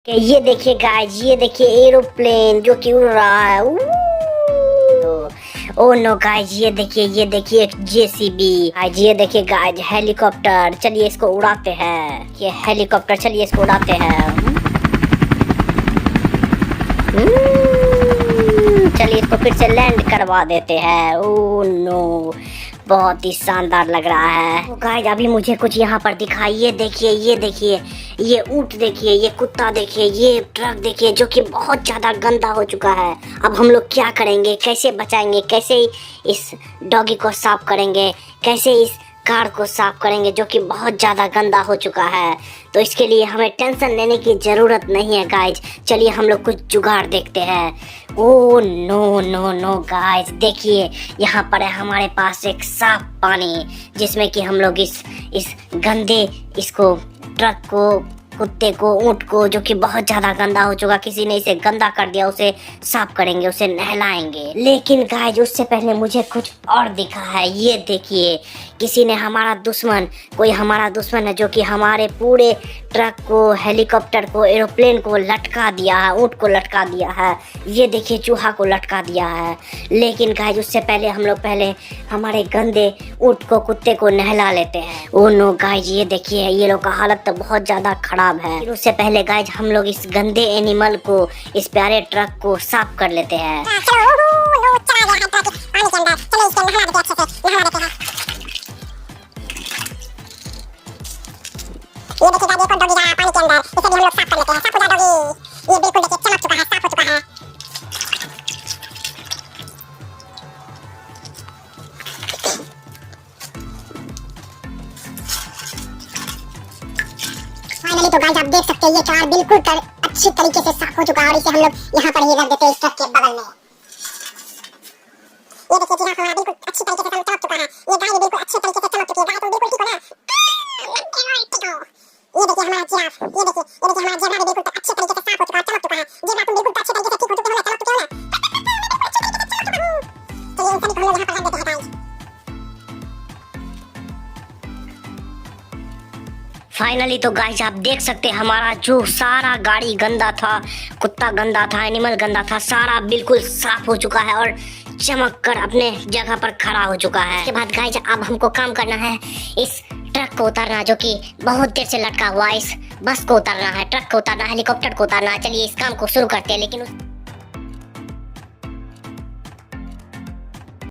ये देखिए गाइज, ये देखिए एरोप्लेन जो कि उड़ रहा है। ओ नो गाइज, ये देखिए एक जेसीबी। गाइज ये देखिए गाइज, हेलीकॉप्टर। चलिए इसको उड़ाते हैं। ये हेलीकॉप्टर, चलिए इसको उड़ाते हैं। चलिए इसको फिर से लैंड करवा देते हैं। ओ नो, बहुत ही शानदार लग रहा है। तो गाइज अभी मुझे कुछ यहाँ पर दिखाई। ये देखिए, ये ऊंट देखिए, ये कुत्ता देखिए, ये ट्रक देखिए जो कि बहुत ज्यादा गंदा हो चुका है। अब हम लोग क्या करेंगे, कैसे बचाएंगे, कैसे इस डॉगी को साफ करेंगे, कैसे इस कार को साफ करेंगे जो कि बहुत ज़्यादा गंदा हो चुका है। तो इसके लिए हमें टेंशन लेने की ज़रूरत नहीं है गाइज। चलिए हम लोग कुछ जुगाड़ देखते हैं। Oh no no no guys, देखिए यहाँ पर है हमारे पास एक साफ पानी, जिसमें कि हम लोग इस गंदे इसको ट्रक को, कुत्ते को, ऊँट को जो कि बहुत ज़्यादा गंदा हो चुका, किसी ने इसे गंदा कर दिया, उसे साफ करेंगे, उसे नहलाएंगे। लेकिन गाइज उससे पहले मुझे कुछ और दिखा है। ये देखिए, किसी ने कोई हमारा दुश्मन है जो कि हमारे पूरे ट्रक को, हेलीकॉप्टर को, एरोप्लेन को लटका दिया है, ऊँट को लटका दिया है। ये देखिए चूहा को लटका दिया है। लेकिन गाइज उससे पहले हम लोग हमारे गंदे ऊँट को, कुत्ते को नहला लेते हैं। ओ नो गाइज, ये देखिए ये लोग का हालत तो बहुत ज़्यादा खराब है। फिर उससे पहले गाइज हम लोग इस गंदे एनिमल को, इस प्यारे ट्रक को साफ कर लेते हैं। ये देखिए गाइस, एक और डॉगी रहा पानी के अंदर, इसे भी हम लोग साफ कर लेते हैं। साफ हो जा डॉगी, ये बिल्कुल देखिए चमक चुका है, साफ हो चुका है। फाइनली तो गाइस आप देख सकते हैं ये कार बिल्कुल अच्छी तरीके से साफ हो चुका है और इसे हम लोग यहाँ पर ही रख देते हैं इस ट्रक के बगल में। ये देखिए जी हाँ, बिल्कुल अच्छी तरीके से चमक चुका है। ये गाय बिल्कुल अच्छी तरीके से चमक चुकी है। गाय तुम बिल्कुल ठीक हो ना? ये देखिए हमारा जिराफ, ये देखिए हमारा जिराफ बिल्कुल अच्छे तरीके से साफ हो चुका है, चमक चुका है। जिराफ तुम बिल्कुल अच्छे तरीके से ठीक हो चुके हो ना, चमक चुके हो ना? तो ये इन सभी को हम लोग यहाँ पर रख देते हैं गाइस। फाइनली तो गाइस आप देख सकते हैं हमारा जो सारा गाड़ी गंदा था, कुत्ता गंदा था, एनिमल गंदा था, सारा बिल्कुल साफ हो चुका है और चमक कर अपने जगह पर खड़ा हो चुका है। इसके बाद गाइस अब हमको काम करना है, इस ट्रक को उतारना जो कि बहुत देर से लटका हुआ है, इस बस को उतारना है, ट्रक को उतारना, हेलीकॉप्टर को उतारना है। चलिए इस काम को शुरू करते हैं। लेकिन